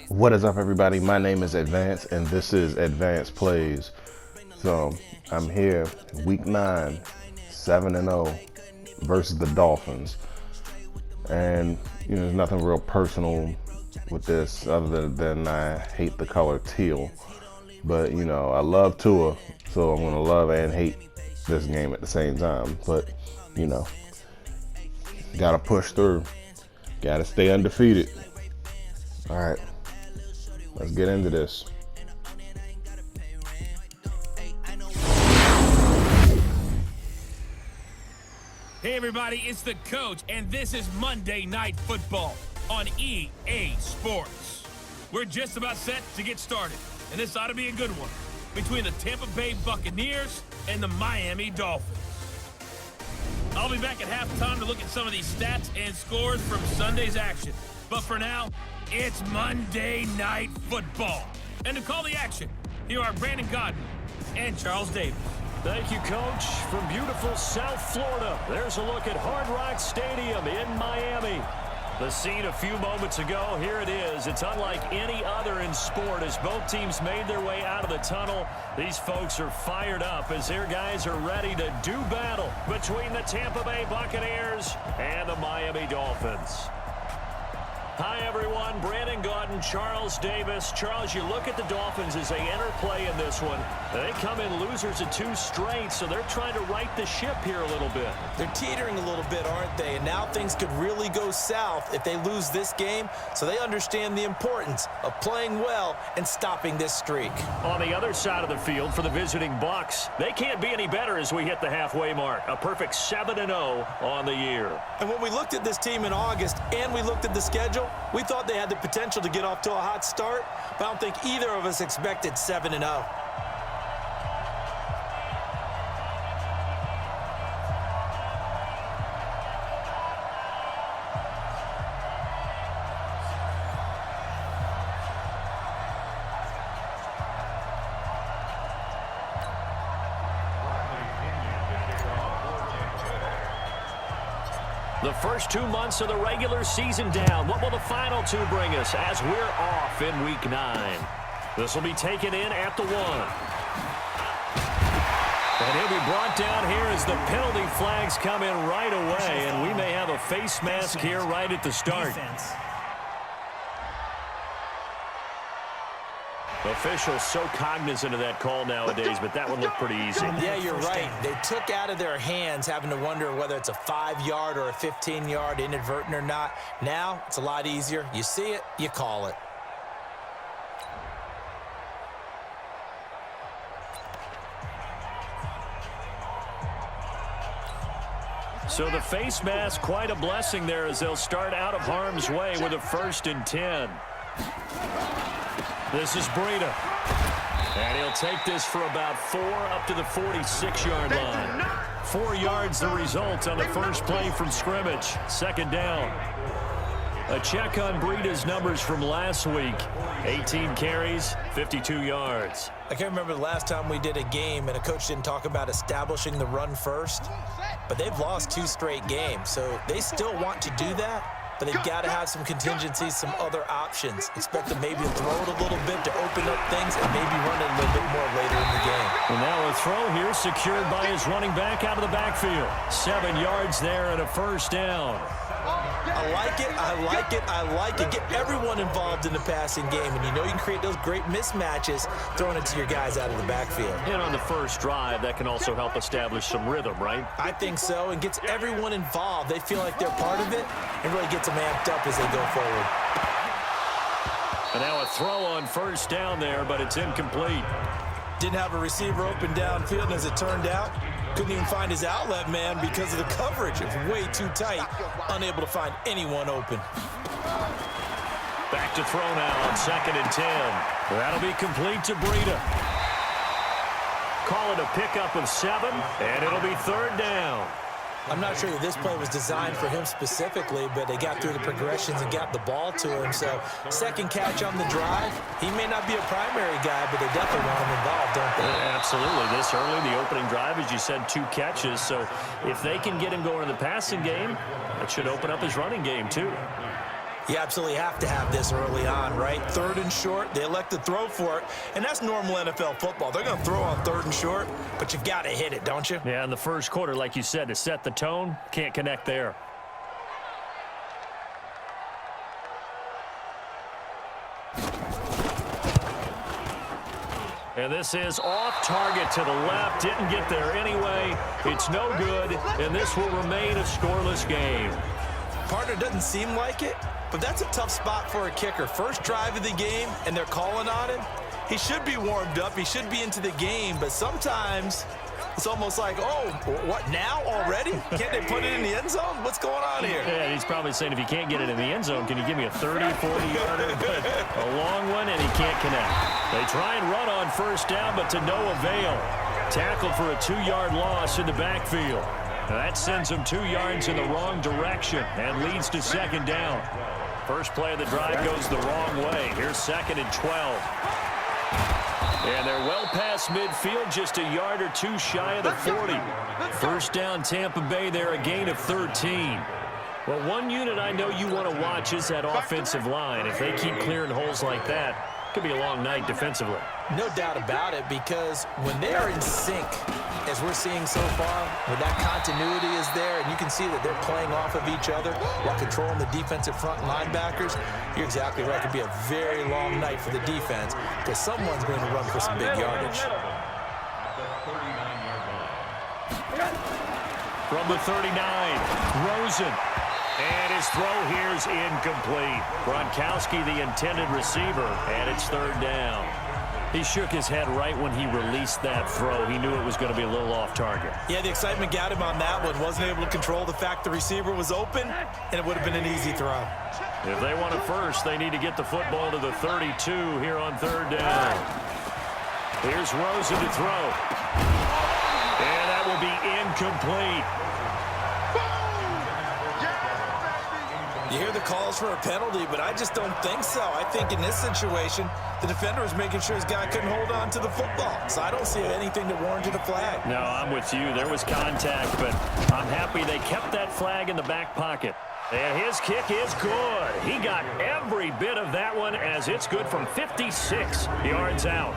What is up, everybody? My name is Advance, and this is Advance Plays. So I'm here, week 9, 7-0 versus the Dolphins. And there's nothing real personal with this other than I hate the color teal. But I love Tua, so I'm gonna love and hate this game at the same time. But gotta push through. Gotta stay undefeated. All right. Let's get into this. Hey everybody, it's the coach, and this is Monday Night Football on EA Sports. We're just about set to get started, and this ought to be a good one between the Tampa Bay Buccaneers and the Miami Dolphins. I'll be back at halftime to look at some of these stats and scores from Sunday's action. But for now, it's Monday Night Football. And to call the action, here are Brandon Godden and Charles Davis. Thank you, Coach. From beautiful South Florida, there's a look at Hard Rock Stadium in Miami. The scene a few moments ago, here it is. It's unlike any other in sport as both teams made their way out of the tunnel. These folks are fired up as their guys are ready to do battle between the Tampa Bay Buccaneers and the Miami Dolphins. Hi, everyone. Brandon Godden, Charles Davis. Charles, you look at the Dolphins as they enter play in this one. They come in losers of 2 straight, so they're trying to right the ship here a little bit. They're teetering a little bit, aren't they? And now things could really go south if they lose this game, so they understand the importance of playing well and stopping this streak. On the other side of the field for the visiting Bucs, they can't be any better as we hit the halfway mark. A perfect 7-0 on the year. And when we looked at this team in August and we looked at the schedule, we thought they had the potential to get off to a hot start, but I don't think either of us expected 7-0. The first 2 months of the regular season down. What will the final 2 bring us as we're off in week 9? This will be taken in at the 1. And he'll be brought down here as the penalty flags come in right away, and we may have a face mask here right at the start. Officials so cognizant of that call nowadays, but that one looked pretty easy. Yeah, you're right. They took out of their hands having to wonder whether it's a 5-yard or a 15-yard inadvertent or not. Now, it's a lot easier. You see it, you call it. So the face mask, quite a blessing there as they'll start out of harm's way with a 1st and 10. This is Breida. And he'll take this for about 4 up to the 46-yard line. 4 yards the result on the first play from scrimmage. 2nd down. A check on Breida's numbers from last week. 18 carries, 52 yards. I can't remember the last time we did a game and a coach didn't talk about establishing the run first. But they've lost 2 straight games, so they still want to do that. But they've got to have some contingencies, some other options. Expect them maybe to throw it a little bit to open up things and maybe run it a little bit more later in the game. And now a throw here secured by his running back out of the backfield. 7 yards there and a 1st down. I like it, I like it, I like it. Get everyone involved in the passing game, and you can create those great mismatches throwing it to your guys out of the backfield. And on the first drive, that can also help establish some rhythm, right? I think so, and gets everyone involved. They feel like they're part of it, and really gets them amped up as they go forward. And now a throw on 1st down there, but it's incomplete. Didn't have a receiver open downfield, and as it turned out, couldn't even find his outlet man because of the coverage. It was way too tight, unable to find anyone open. Back to throw now on 2nd and 10. That'll be complete to Breida. Call it a pickup of 7, and it'll be 3rd down. I'm not sure that this play was designed for him specifically, but they got through the progressions and got the ball to him. So, 2nd catch on the drive. He may not be a primary guy, but they definitely want him involved, don't they? Absolutely. This early, the opening drive, as you said, 2 catches. So, if they can get him going in the passing game, that should open up his running game, too. You absolutely have to have this early on, right? 3rd and short, they elect to throw for it, and that's normal NFL football. They're going to throw on 3rd and short, but you've got to hit it, don't you? Yeah, in the first quarter, like you said, to set the tone, can't connect there. And this is off target to the left. Didn't get there anyway. It's no good, and this will remain a scoreless game. Partner, doesn't seem like it, but that's a tough spot for a kicker. First drive of the game, and they're calling on him. He should be warmed up. He should be into the game, but sometimes it's almost like, oh, what, now already? Can't they put it in the end zone? What's going on here? Yeah, he's probably saying, if you can't get it in the end zone, can you give me a 30, 40-yarder? But a long one, and he can't connect. They try and run on first down, but to no avail. Tackled for a 2-yard loss in the backfield. Now that sends them 2 yards in the wrong direction and leads to second down. First play of the drive goes the wrong way. Here's 2nd and 12. And they're well past midfield, just a yard or 2 shy of the 40. First down, Tampa Bay there, a gain of 13. Well, one unit I know you want to watch is that offensive line. If they keep clearing holes like that, could be a long night defensively. No doubt about it, because when they are in sync, as we're seeing so far, when that continuity is there, and you can see that they're playing off of each other while controlling the defensive front linebackers, you're exactly right. It could be a very long night for the defense, because someone's going to run for some big yardage. From the 39, Rosen. And his throw here is incomplete. Gronkowski, the intended receiver, and it's 3rd down. He shook his head right when he released that throw. He knew it was going to be a little off target. Yeah, the excitement got him on that one. Wasn't able to control the fact the receiver was open, and it would have been an easy throw. If they want it first, they need to get the football to the 32 here on 3rd down. Here's Rosen to throw. And that will be incomplete. You hear the calls for a penalty, but I just don't think so. I think in this situation, the defender was making sure his guy couldn't hold on to the football. So I don't see anything that warranted a flag. No, I'm with you. There was contact, but I'm happy they kept that flag in the back pocket. And his kick is good. He got every bit of that one, as it's good from 56 yards out.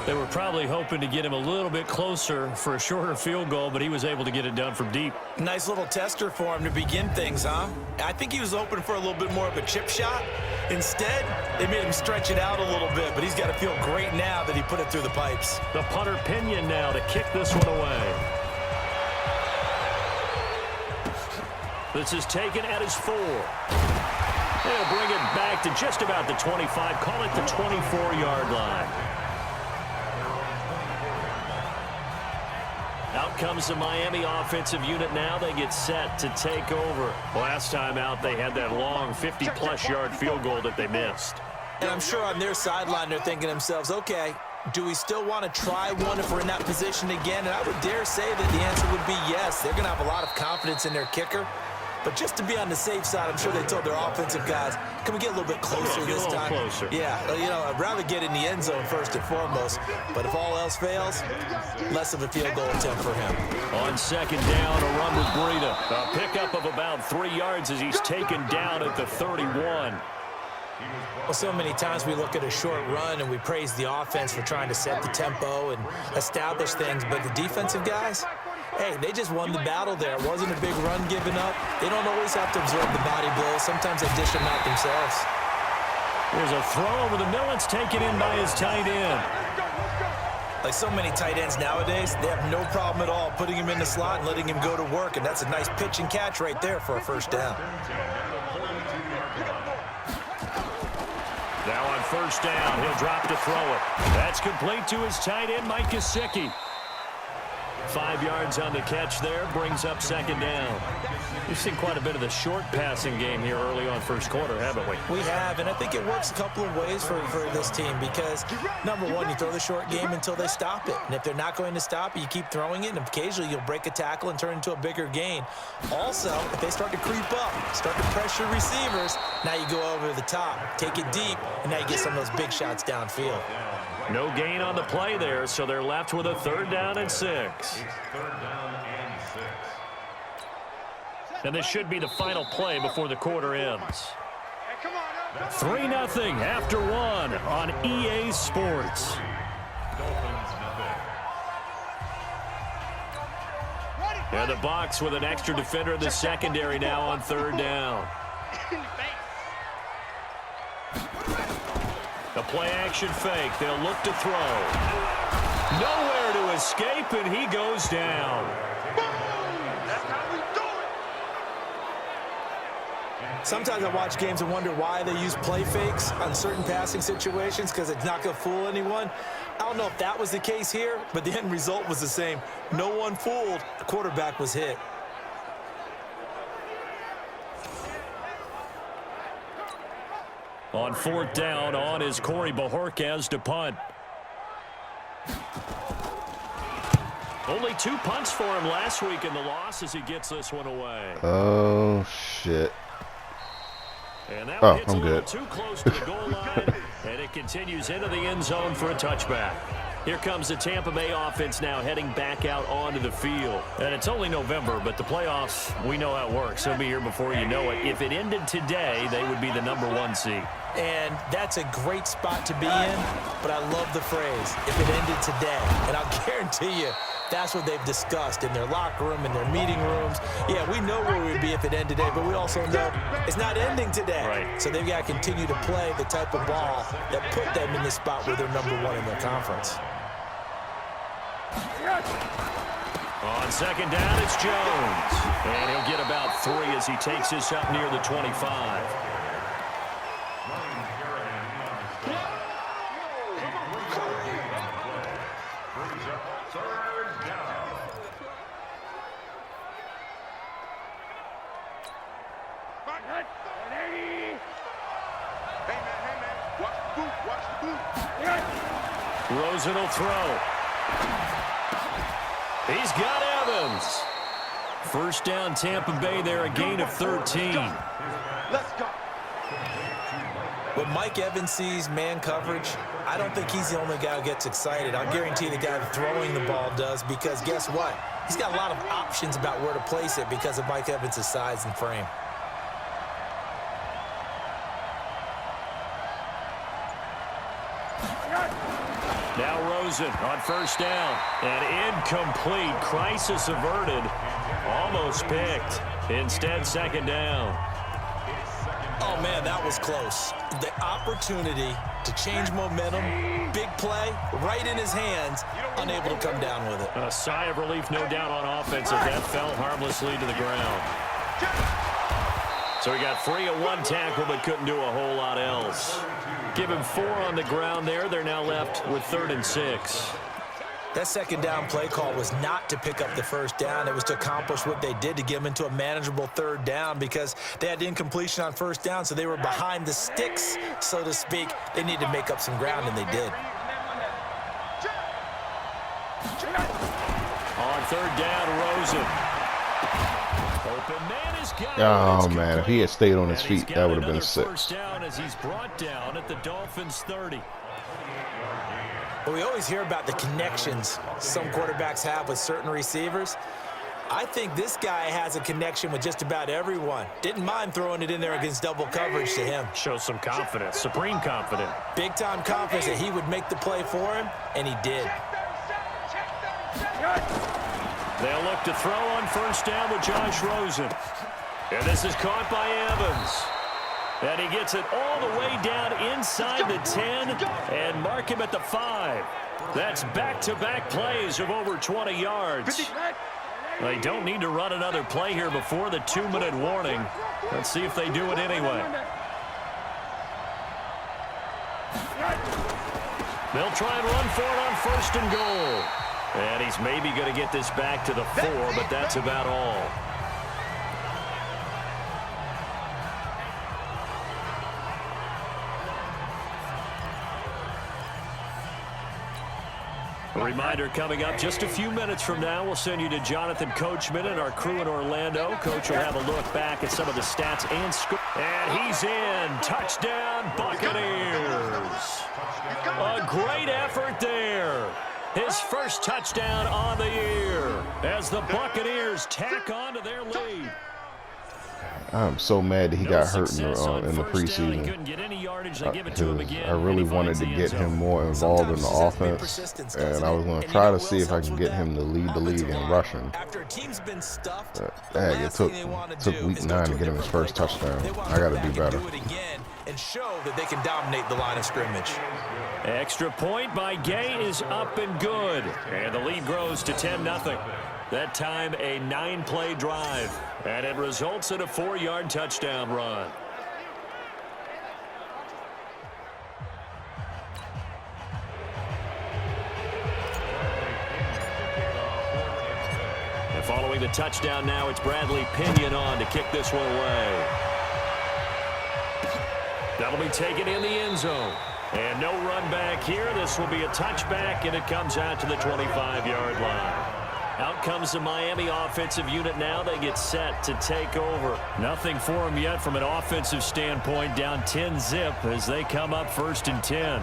They were probably hoping to get him a little bit closer for a shorter field goal, but he was able to get it done from deep. Nice little tester for him to begin things, huh? I think he was open for a little bit more of a chip shot. Instead, they made him stretch it out a little bit, but he's got to feel great now that he put it through the pipes. The punter Pinion now to kick this one away. This is taken at his 4. They'll bring it back to just about the 25, call it the 24-yard line. Out comes the Miami offensive unit now. They get set to take over. Last time out, they had that long 50-plus yard field goal that they missed. And I'm sure on their sideline, they're thinking to themselves, okay, do we still want to try one if we're in that position again? And I would dare say that the answer would be yes. They're going to have a lot of confidence in their kicker. But just to be on the safe side, I'm sure they told their offensive guys, can we get a little bit closer this time? Closer. Yeah, you know, I'd rather get in the end zone first and foremost. But if all else fails, less of a field goal attempt for him. On 2nd down, a run with Breida. A pickup of about 3 yards as he's taken down at the 31. Well, so many times we look at a short run and we praise the offense for trying to set the tempo and establish things, but the defensive guys, hey, they just won the battle there. It wasn't a big run given up. They don't always have to absorb the body blows. Sometimes they dish them out themselves. There's a throw over the middle. It's taken in by his tight end. Like so many tight ends nowadays, they have no problem at all putting him in the slot and letting him go to work, and that's a nice pitch and catch right there for a first down. Now on first down, he'll drop to throw it. That's complete to his tight end, Mike Gesicki. 5 yards on the catch there, brings up 2nd down. We've seen quite a bit of the short passing game here early on first quarter, haven't we? We have, and I think it works a couple of ways for this team because, number one, you throw the short game until they stop it. And if they're not going to stop it, you keep throwing it, and occasionally you'll break a tackle and turn it into a bigger gain. Also, if they start to creep up, start to pressure receivers, now you go over the top, take it deep, and now you get some of those big shots downfield. No gain on the play there, so they're left with a 3rd down and 6. And this should be the final play before the quarter ends. 3-0 after one on EA Sports. And the Bucs with an extra defender in the secondary now on third down. The play action fake. They'll look to throw. Nowhere to escape, and he goes down. Sometimes I watch games and wonder why they use play fakes on certain passing situations because it's not going to fool anyone. I don't know if that was the case here, but the end result was the same. No one fooled. The quarterback was hit. On fourth down, on is Corey Bojorquez to punt. Only 2 punts for him last week in the loss as he gets this one away. Oh, shit. And that Oh, hits I'm a little good. too close to the goal line, and it continues into the end zone for a touchback. Here comes the Tampa Bay offense now heading back out onto the field. And it's only November, but the playoffs, we know how it works. They'll be here before you know it. If it ended today, they would be the #1 seed. And that's a great spot to be in, but I love the phrase, if it ended today. And I'll guarantee you, that's what they've discussed in their locker room, in their meeting rooms. Yeah, we know where we'd be if it ended today, but we also know it's not ending today. Right. So they've got to continue to play the type of ball that put them in the spot where they're #1 in their conference. On second down, it's Jones. And he'll get about 3 as he takes this up near the 25. Rosen will throw. He's got Evans. First down, Tampa Bay there, a gain of 13. Let's go. When Mike Evans sees man coverage, I don't think he's the only guy who gets excited. I'll guarantee the guy throwing the ball does, because guess what? He's got a lot of options about where to place it because of Mike Evans' size and frame. Now Rosen on first down. And incomplete. Crisis averted. Almost picked. Instead, second down. Oh, man, that was close. The opportunity to change momentum, big play, right in his hands, unable to come down with it. A sigh of relief, no doubt, on offense if that fell harmlessly to the ground. So he got free of 1 tackle but couldn't do a whole lot else. Give him 4 on the ground there. They're now left with 3rd and 6. That second down play call was not to pick up the first down. It was to accomplish what they did, to get them into a manageable 3rd down, because they had incompletion on first down, so they were behind the sticks, so to speak. They needed to make up some ground, and they did. On 3rd down, Rosen. Open man is got Oh, man, if he had stayed on his feet, that would have been 6. First down as he's brought down at the Dolphins 30. Well, we always hear about the connections some quarterbacks have with certain receivers. I think this guy has a connection with just about everyone. Didn't mind throwing it in there against double coverage to him. Shows some confidence, supreme confidence. Big-time confidence that he would make the play for him, and he did. They'll look to throw on first down with Josh Rosen. And this is caught by Evans. And he gets it all the way down inside the 10 and mark him at the 5. That's back-to-back plays of over 20 yards. They don't need to run another play here before the 2-minute warning. Let's see if they do it anyway. They'll try and run for it on 1st and goal. And he's maybe going to get this back to the 4, but that's about all. A reminder coming up just a few minutes from now, we'll send you to Jonathan Coachman and our crew in Orlando. Coach will have a look back at some of the stats and scores. And he's in. Touchdown, Buccaneers. A great effort there. His first touchdown on the year as the Buccaneers tack on to their lead. I'm so mad that he got hurt in the preseason. I really wanted to get him more involved in the offense, and I was going to try to see if I can get him to lead the league in rushing. It took week 9 to get him his first touchdown. I got to do better. And show that they can dominate the line of scrimmage. Extra point by Gay is up and good. And the lead grows to 10-0. That time a 9-play drive. And it results in a 4-yard touchdown run. And following the touchdown now, it's Bradley Pinion on to kick this one away. That'll be taken in the end zone. And no run back here. This will be a touchback, and it comes out to the 25-yard line. Out comes the Miami offensive unit now. They get set to take over. Nothing for them yet from an offensive standpoint. Down 10-zip as they come up 1st and 10.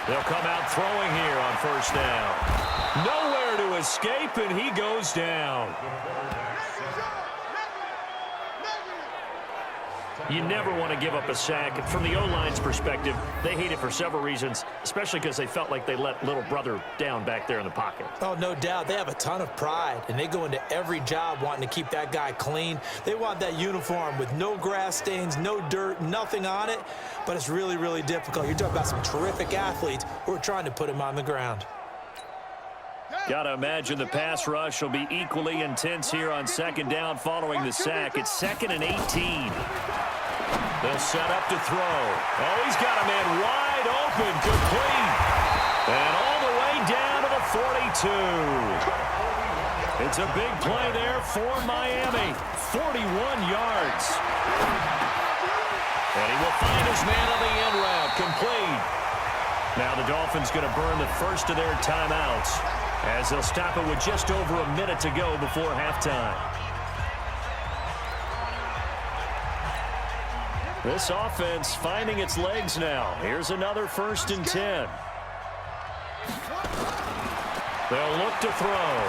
They'll come out throwing here on 1st down. Nowhere to escape, and he goes down. You never want to give up a sack. From the O-line's perspective, they hate it for several reasons, especially because they felt like they let little brother down back there in the pocket. Oh, no doubt. They have a ton of pride, and they go into every job wanting to keep that guy clean. They want that uniform with no grass stains, no dirt, nothing on it, but it's really, really difficult. You're talking about some terrific athletes who are trying to put him on the ground. Got to imagine the pass rush will be equally intense here on 2nd down following the sack. It's 2nd and 18. They'll set up to throw. Oh, he's got a man wide open, complete. And all the way down to the 42. It's a big play there for Miami. 41 yards. And he will find his man on the end route, complete. Now the Dolphins going to burn the first of their timeouts as they'll stop it with just over a minute to go before halftime. This offense finding its legs now. Here's another 1st and 10. They'll look to throw.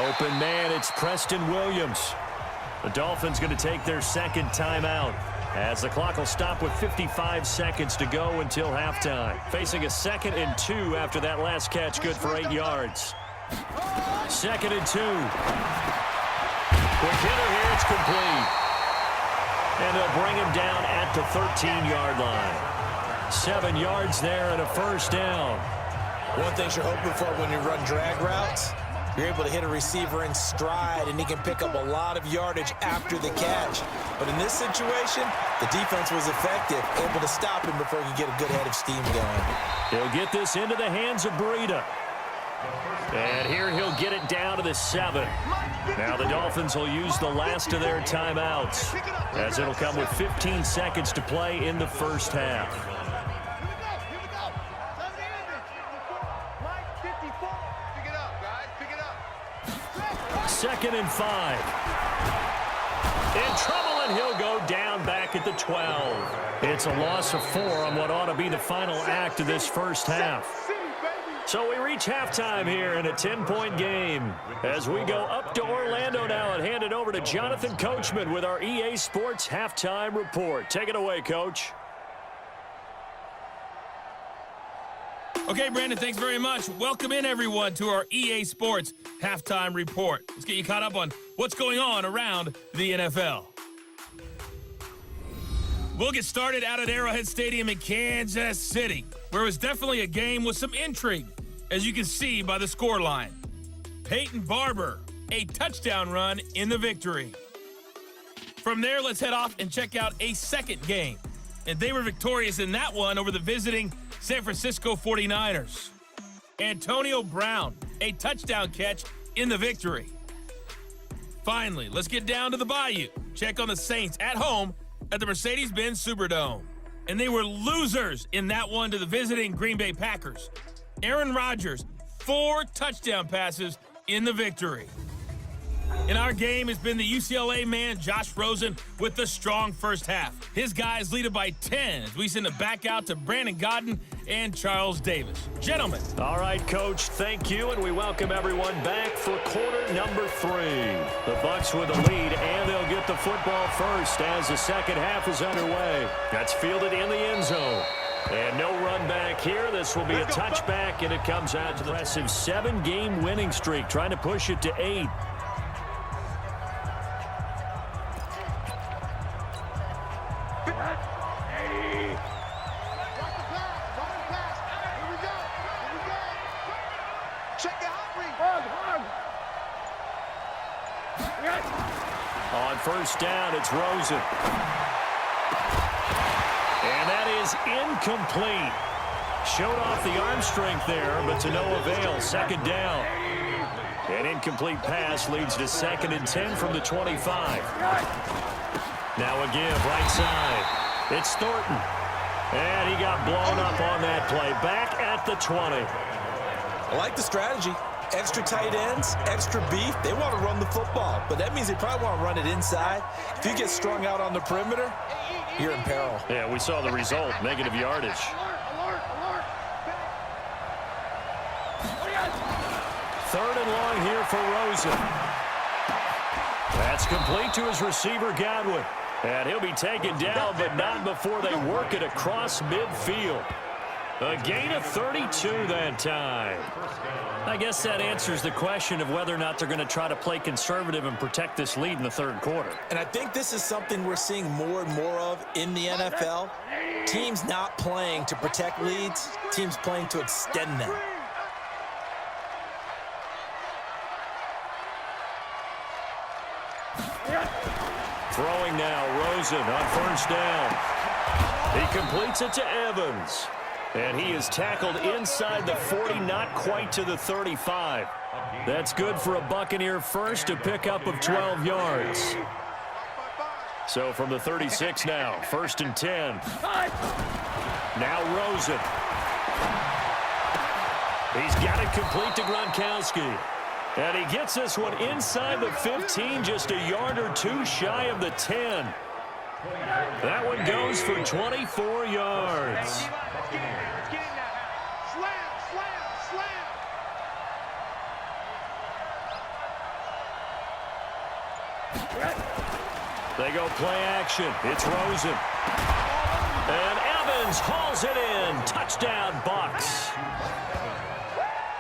Open man, it's Preston Williams. The Dolphins going to take their 2nd timeout as the clock will stop with 55 seconds to go until halftime. Facing a 2nd and 2 after that last catch, good for 8 yards. 2nd and 2. Quick hitter here, it's complete. And they'll bring him down at the 13-yard line. 7 yards there and a 1st down. One thing you're hoping for when you run drag routes, you're able to hit a receiver in stride, and he can pick up a lot of yardage after the catch. But in this situation, the defense was effective, able to stop him before he could get a good head of steam going. He'll get this into the hands of Breida. And here he'll get it down to the 7. Now the Dolphins will use the last of their timeouts as it'll come with 15 seconds to play in the 1st half. Second and 5. In trouble, and he'll go down back at the 12. It's a loss of 4 on what ought to be the final act of this 1st half. So we reach halftime here in a 10-point game as we go up to Orlando now and hand it over to Jonathan Coachman with our EA Sports Halftime Report. Take it away, Coach. Okay, Brandon, thanks very much. Welcome in, everyone, to our EA Sports Halftime Report. Let's get you caught up on what's going on around the NFL. We'll get started out at Arrowhead Stadium in Kansas City, where it was definitely a game with some intrigue, as you can see by the scoreline. Peyton Barber, a touchdown run in the victory. From there, let's head off and check out a second game. And they were victorious in that one over the visiting San Francisco 49ers. Antonio Brown, a touchdown catch in the victory. Finally, let's get down to the Bayou. Check on the Saints at home at the Mercedes-Benz Superdome. And they were losers in that one to the visiting Green Bay Packers. Aaron Rodgers, 4 touchdown passes in the victory. In our game, it's been the UCLA man, Josh Rosen, with the strong first half. His guys lead it by 10 as we send it back out to Brandon Godden and Charles Davis. Gentlemen. All right, Coach, thank you, and we welcome everyone back for quarter number 3. The Bucs with the lead, and they'll get the football first as the second half is underway. That's fielded in the end zone. And no run back here. This will be a touchback, and it comes out to the impressive 7-game winning streak, trying to push it to 8. On first down, it's Rosen. And that is incomplete. Showed off the arm strength there, but to no avail. Second down. An incomplete pass leads to 2nd and 10 from the 25. Now a give, right side. It's Thornton. And he got blown up on that play. Back at the 20. I like the strategy. Extra tight ends, extra beef. They want to run the football, but that means they probably want to run it inside. If you get strung out on the perimeter, you're in peril. Yeah, we saw the result, negative yardage. Third and long here for Rosen. That's complete to his receiver, Godwin. And he'll be taken down, but not before they work it across midfield. A gain of 32 that time. I guess that answers the question of whether or not they're going to try to play conservative and protect this lead in the third quarter. And I think this is something we're seeing more and more of in the NFL. Teams not playing to protect leads, teams playing to extend them. Throwing now, Rosen on first down. He completes it to Evans. And he is tackled inside the 40, not quite to the 35. That's good for a Buccaneer first, a pickup of 12 yards. So from the 36 now, 1st and 10. Now Rosen. He's got it complete to Gronkowski. And he gets this one inside the 15, just a yard or 2 shy of the 10. That one goes for 24 yards. They go play action. It's Rosen. And Evans hauls it in. Touchdown, Bucs.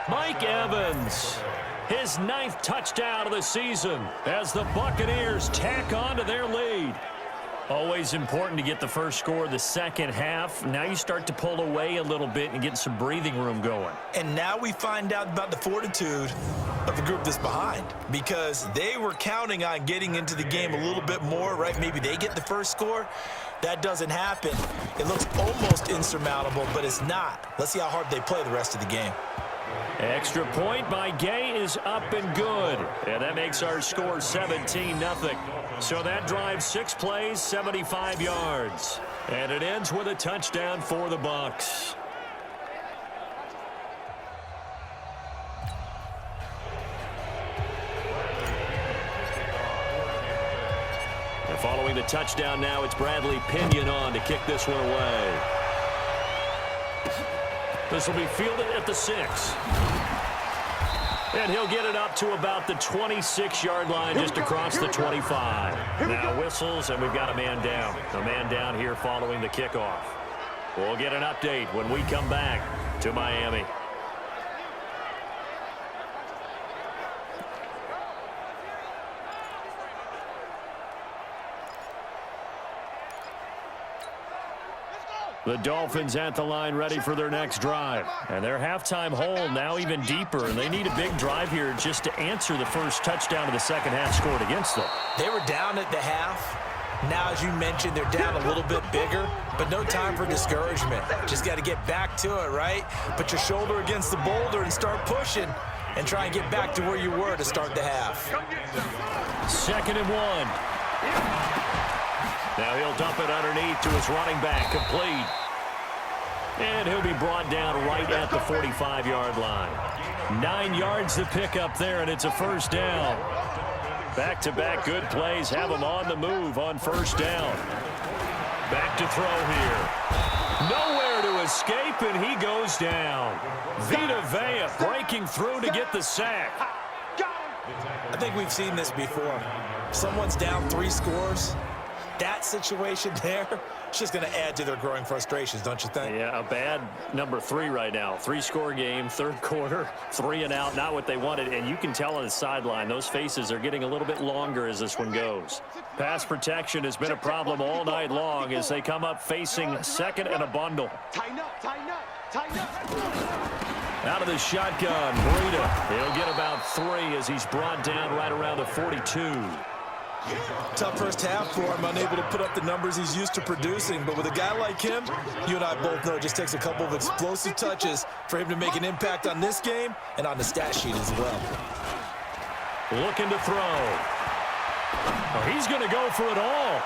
Mike Evans, his 9th touchdown of the season as the Buccaneers tack on to their lead. Always important to get the first score of the second half. Now you start to pull away a little bit and get some breathing room going. And now we find out about the fortitude of the group that's behind, because they were counting on getting into the game a little bit more, right? Maybe they get the first score. That doesn't happen. It looks almost insurmountable, but it's not. Let's see how hard they play the rest of the game. Extra point by Gay is up and good. And that makes our score 17-0. So that drives 6 plays, 75 yards. And it ends with a touchdown for the Bucs. And following the touchdown now, it's Bradley Pinion on to kick this one away. This will be fielded at the 6. And he'll get it up to about the 26-yard line, just across the 25. Now whistles, and we've got a man down. A man down here following the kickoff. We'll get an update when we come back to Miami. The Dolphins at the line, ready for their next drive. And their halftime hole now even deeper, and they need a big drive here just to answer the first touchdown of the second half scored against them. They were down at the half. Now, as you mentioned, they're down a little bit bigger, but no time for discouragement. Just got to get back to it, right? Put your shoulder against the boulder and start pushing and try and get back to where you were to start the half. 2nd and 1. Now he'll dump it underneath to his running back, complete. And he'll be brought down right at the 45-yard line. 9 yards to pick up there, and it's a first down. Back-to-back good plays have him on the move on first down. Back to throw here. Nowhere to escape, and he goes down. Vita Vea breaking through to get the sack. I think we've seen this before. Someone's down 3 scores. That situation there, it's just going to add to their growing frustrations, don't you think? Yeah, a bad number 3 right now. 3-score game, third quarter, 3 and out, not what they wanted. And you can tell on the sideline, those faces are getting a little bit longer as this one goes. Pass protection has been a problem all night long as they come up facing second and a bundle. Tighten up. Out of the shotgun, Breida. He'll get about 3 as he's brought down right around the 42. Tough first half for him, unable to put up the numbers he's used to producing. But with a guy like him, you and I both know it just takes a couple of explosive touches for him to make an impact on this game and on the stat sheet as well. Looking to throw. Oh, he's going to go for it all.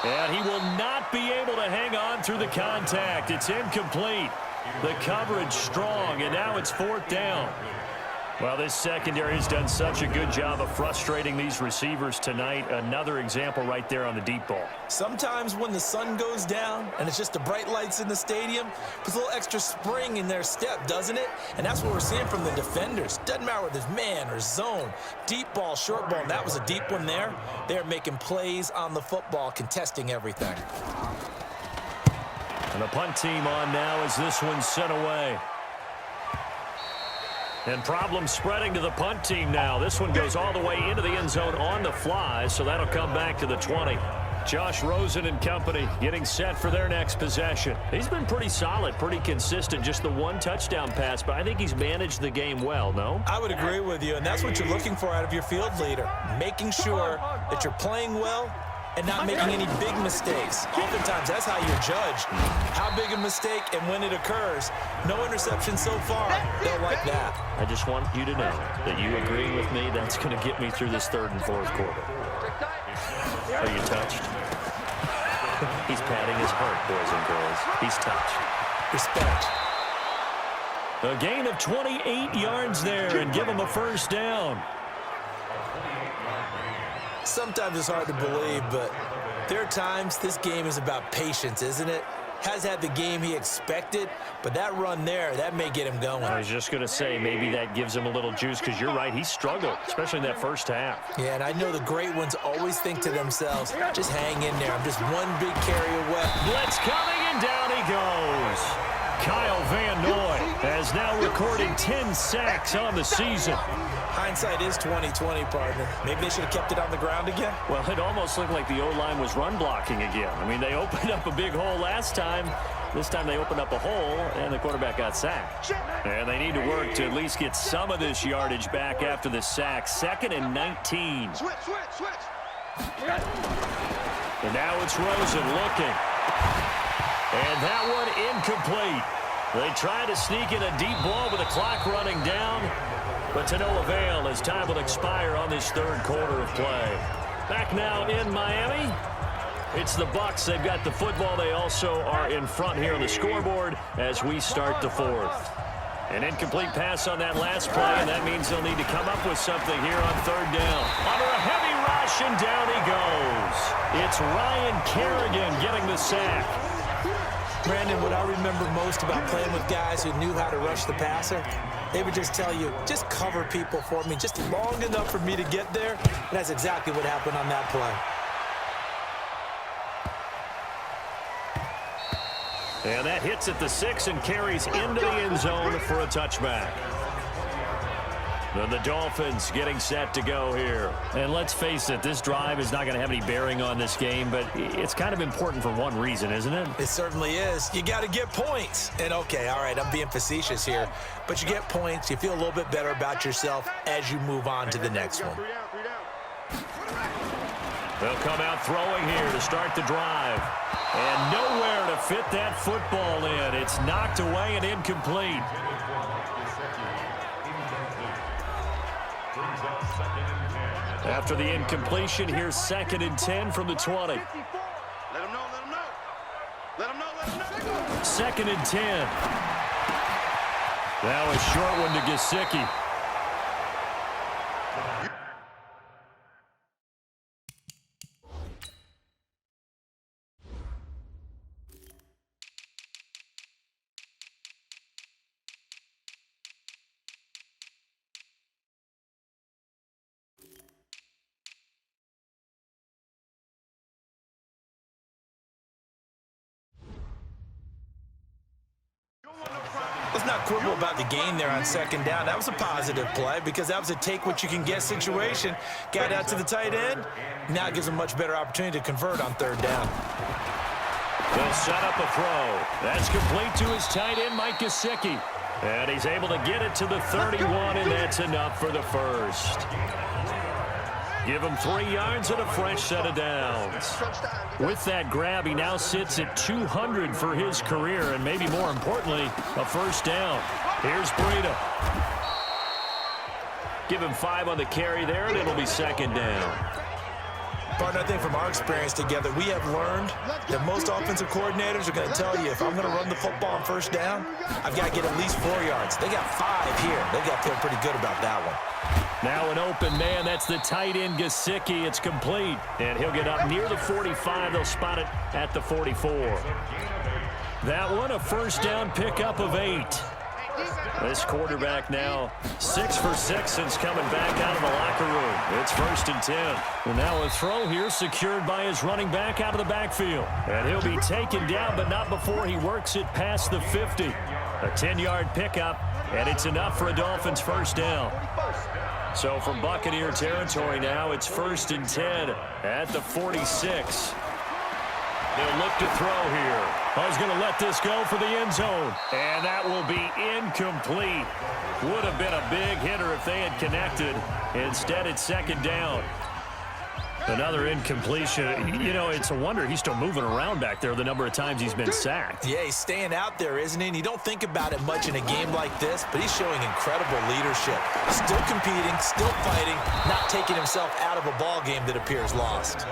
And he will not be able to hang on through the contact. It's incomplete. The coverage strong, and now it's 4th down. Well, this secondary has done such a good job of frustrating these receivers tonight. Another example right there on the deep ball. Sometimes when the sun goes down and it's just the bright lights in the stadium, puts a little extra spring in their step, doesn't it? And that's what we're seeing from the defenders. Doesn't matter whether it's man or zone, deep ball, short ball, and that was a deep one there. They're making plays on the football, contesting everything. And the punt team on now as this one's sent away. And problems spreading to the punt team now. This one goes all the way into the end zone on the fly, so that'll come back to the 20. Josh Rosen and company getting set for their next possession. He's been pretty solid, pretty consistent, just the 1 touchdown pass, but I think he's managed the game well, no? I would agree with you, and that's what you're looking for out of your field leader, making sure that you're playing well and not making any big mistakes. Oftentimes, that's how you're judged. How big a mistake and when it occurs. No interception so far. Don't like that. I just want you to know that you agreeing with me, that's going to get me through this 3rd and 4th quarter. Are you touched? He's patting his heart, boys and girls. He's touched. Respect. A gain of 28 yards there and give him a first down. Sometimes it's hard to believe, but there are times this game is about patience, isn't it? Has had the game he expected, but that run there, that may get him going. I was just going to say, maybe that gives him a little juice, because you're right, he struggled, especially in that first half. Yeah, and I know the great ones always think to themselves, just hang in there. I'm just one big carry away. Blitz coming, and down he goes. Kyle Van Noy has now recorded 10 sacks on the season. Hindsight is 20/20, partner. Maybe they should have kept it on the ground again. Well, it almost looked like the O-line was run blocking again. I mean, they opened up a big hole last time. This time they opened up a hole, and the quarterback got sacked. And they need to work to at least get some of this yardage back after the sack. 2nd and 19. Switch. And now it's Rosen looking. And that one incomplete. They try to sneak in a deep ball with the clock running down, but to no avail as time will expire on this 3rd quarter of play. Back now in Miami. It's the Bucs. They've got the football. They also are in front here on the scoreboard as we start the 4th. An incomplete pass on that last play, and that means they'll need to come up with something here on 3rd down. Under a heavy rush, and down he goes. It's Ryan Kerrigan getting the sack. Brandon, what I remember most about playing with guys who knew how to rush the passer, they would just tell you, just cover people for me, just long enough for me to get there. And that's exactly what happened on that play. And that hits at the 6 and carries into the end zone for a touchback. And the Dolphins getting set to go here. And let's face it, this drive is not going to have any bearing on this game, but it's kind of important for one reason, isn't it? It certainly is. You got to get points. And okay, all right, I'm being facetious here, but you get points, you feel a little bit better about yourself as you move on to the next one. They'll come out throwing here to start the drive. And nowhere to fit that football in. It's knocked away and incomplete. After the incompletion, here's 2nd and 10 from the 20. Let him know. 2nd and 10. Now a short one to Gesicki. Let's not quibble about the gain there on second down. That was a positive play because that was a take-what-you-can-get situation. Got out to the tight end. Now it gives him a much better opportunity to convert on third down. They'll set up a throw. That's complete to his tight end, Mike Gesicki. And he's able to get it to the 31, and that's enough for the first. Give him 3 yards and a fresh set of downs. With that grab, he now sits at 200 for his career, and maybe more importantly, a first down. Here's Breida. Give him 5 on the carry there, and it'll be second down. Partner, I think from our experience together, we have learned that most offensive coordinators are going to tell you, if I'm going to run the football on first down, I've got to get at least 4 yards. They got 5 here. They've got to feel pretty good about that one. Now an open man. That's the tight end, Gesicki. It's complete. And he'll get up near the 45. They'll spot it at the 44. That one, a first down pickup of 8. This quarterback now 6 for 6 since coming back out of the locker room. It's 1st and 10. Well, now a throw here secured by his running back out of the backfield. And he'll be taken down, but not before he works it past the 50. A 10-yard pickup, and it's enough for a Dolphins first down. So from Buccaneer territory now, it's 1st and 10 at the 46. They'll look to throw here. He's going to let this go for the end zone. And that will be incomplete. Would have been a big hitter if they had connected. Instead, it's second down. Another incompletion. You know, it's a wonder he's still moving around back there the number of times he's been sacked. Yeah, he's staying out there, isn't he? And you don't think about it much in a game like this, but he's showing incredible leadership. Still competing, still fighting, not taking himself out of a ball game that appears lost.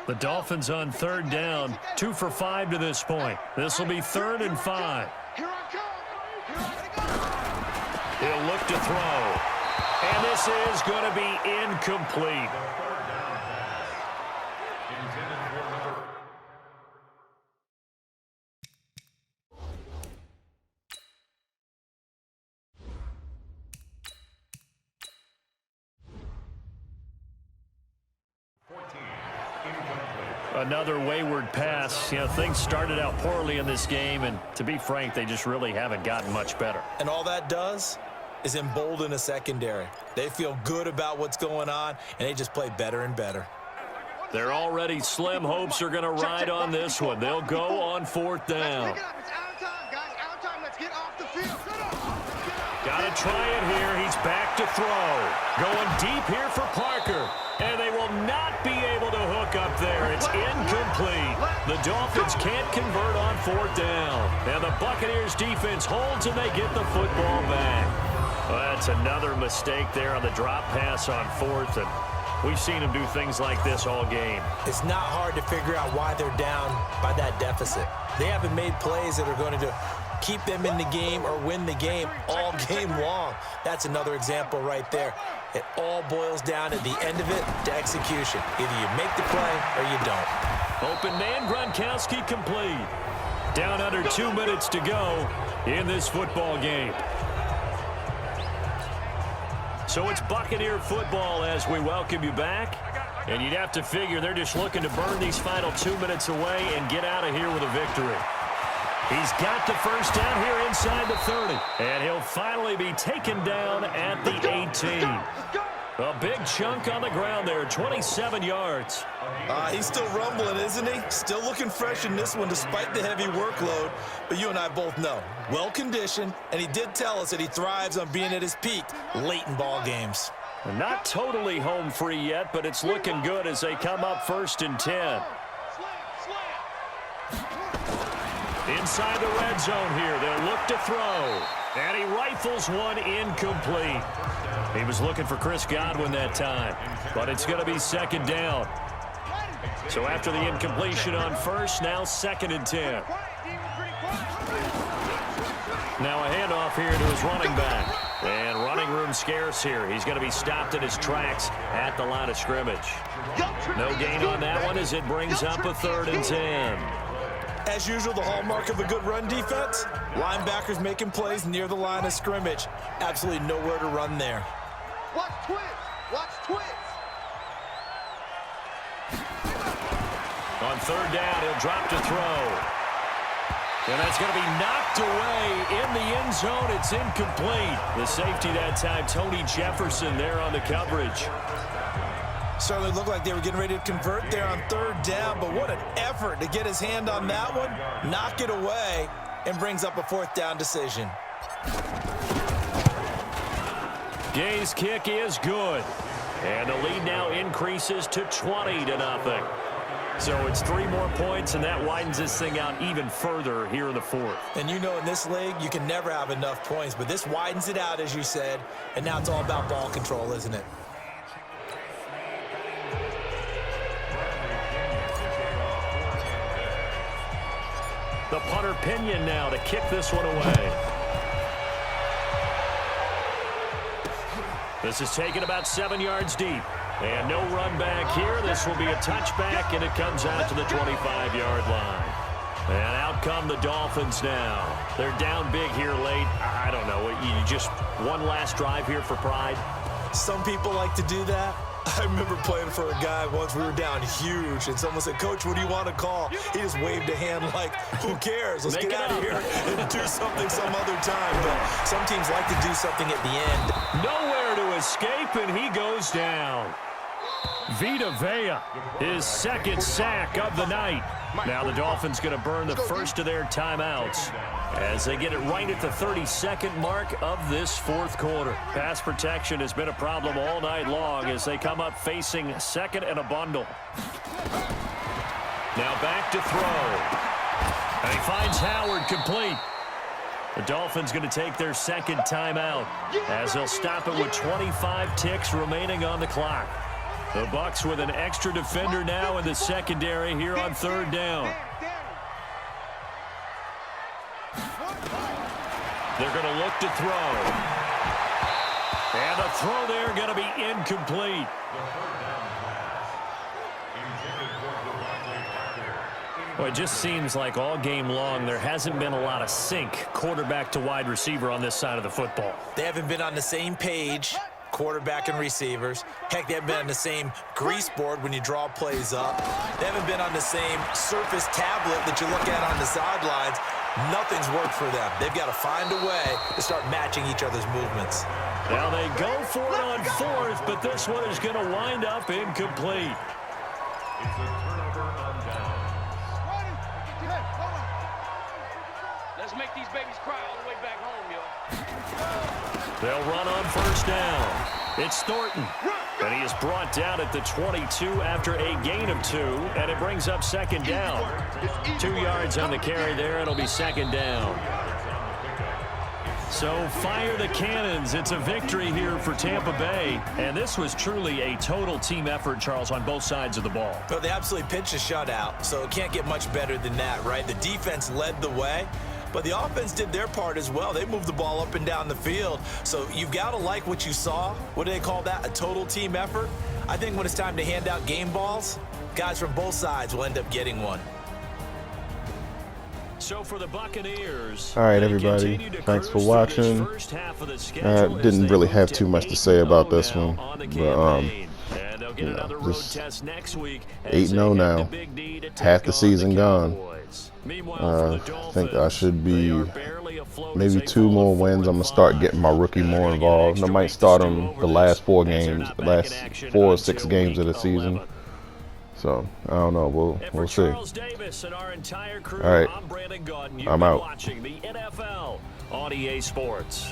The Dolphins on third down, 2 for 5 to this point. This will be 3rd and 5. He'll look to throw. And this is going to be incomplete. Another wayward pass. You know, things started out poorly in this game, and to be frank, they just really haven't gotten much better. And all that does is embolden a secondary. They feel good about what's going on, and they just play better and better. Their already slim hopes are going to ride on this one. They'll go on 4th down. Got to try it here. He's back to throw. Going deep here for Parker. And they will not be able to hook up there. It's incomplete. The Dolphins can't convert on 4th down. And the Buccaneers defense holds and they get the football back. Well, that's another mistake there on the drop pass on 4th. And we've seen them do things like this all game. It's not hard to figure out why they're down by that deficit. They haven't made plays that are going to keep them in the game or win the game all game long. That's another example right there. It all boils down at the end of it to execution. Either you make the play or you don't. Open man, Gronkowski complete. Down under 2 minutes to go in this football game. So it's Buccaneer football as we welcome you back. And you'd have to figure they're just looking to burn these final 2 minutes away and get out of here with a victory. He's got the first down here inside the 30. And he'll finally be taken down at the 18. A big chunk on the ground there, 27 yards. He's still rumbling, isn't he? Still looking fresh in this one despite the heavy workload. But you and I both know, well-conditioned, and he did tell us that he thrives on being at his peak late in ball games. Not totally home free yet, but it's looking good as they come up 1st and 10. Inside the red zone here, they'll look to throw. And he rifles one incomplete. He was looking for Chris Godwin that time, but it's going to be second down. So after the incompletion on 1st, now 2nd and 10. Now a handoff here to his running back. And running room scarce here. He's going to be stopped in his tracks at the line of scrimmage. No gain on that one as it brings up a 3rd and 10. As usual, the hallmark of a good run defense, linebackers making plays near the line of scrimmage. Absolutely nowhere to run there. Watch twins. Watch twins. On third down, he'll drop to throw. And that's going to be knocked away in the end zone. It's incomplete. The safety that time, Tony Jefferson, there on the coverage. Certainly looked like they were getting ready to convert there on third down, but what an effort to get his hand on that one, knock it away, and brings up a fourth down decision. Gay's kick is good. And the lead now increases to 20-0. So it's 3 more points, and that widens this thing out even further here in the fourth. And you know in this league, you can never have enough points, but this widens it out, as you said, and now it's all about ball control, isn't it? The punter Pinion now to kick this one away. This is taken about 7 yards deep. And no run back here. This will be a touchback, and it comes out to the 25-yard line. And out come the Dolphins now. They're down big here late. I don't know. You just one last drive here for pride? Some people like to do that. I remember playing for a guy once. We were down huge, and someone said, "Coach, what do you want to call?" He just waved a hand like, who cares? Let's get out of here and do something some other time. But some teams like to do something at the end. Nowhere to escape, and he goes down. Vita Vea, his second sack of the night. Now the Dolphins going to burn the first of their timeouts as they get it right at the 32nd mark of this fourth quarter. Pass protection has been a problem all night long as they come up facing second and a bundle. Now back to throw. And he finds Howard complete. The Dolphins going to take their second timeout as they'll stop it with 25 ticks remaining on the clock. The Bucs with an extra defender now in the secondary here on third down. They're going to look to throw. And the throw there going to be incomplete. Well, it just seems like all game long there hasn't been a lot of sync quarterback to wide receiver on this side of the football. They haven't been on the same page, quarterback and receivers. Heck, they haven't been on the same grease board when you draw plays up. They haven't been on the same surface tablet that you look at on the sidelines. Nothing's worked for them. They've got to find a way to start matching each other's movements. Now they go for it on fourth, but this one is going to wind up incomplete. Let's make these babies cry all the way back home, yo. They'll run on first down. It's Thornton, and he is brought down at the 22 after a gain of 2, and it brings up second down. 2 yards on the carry there. It'll be second down. So fire the cannons. It's a victory here for Tampa Bay, and this was truly a total team effort, Charles, on both sides of the ball. Well, they absolutely pitched a shutout, so it can't get much better than that, right? The defense led the way, but the offense did their part as well. They moved the ball up and down the field, so you've got to like what you saw. What do they call that? A total team effort? I think when it's time to hand out game balls, guys from both sides will end up getting one. So for the Buccaneers, all right, everybody, thanks for watching. Didn't really have too much to say about this one, but just 8-0 now, half the season gone. I think I should be maybe 2 more wins. I'm gonna start getting my rookie more involved. I might start him the last 4 games, the last 4 or 6 games of the season. So I don't know. We'll see. All right, I'm out. Watching the NFL on EA Sports.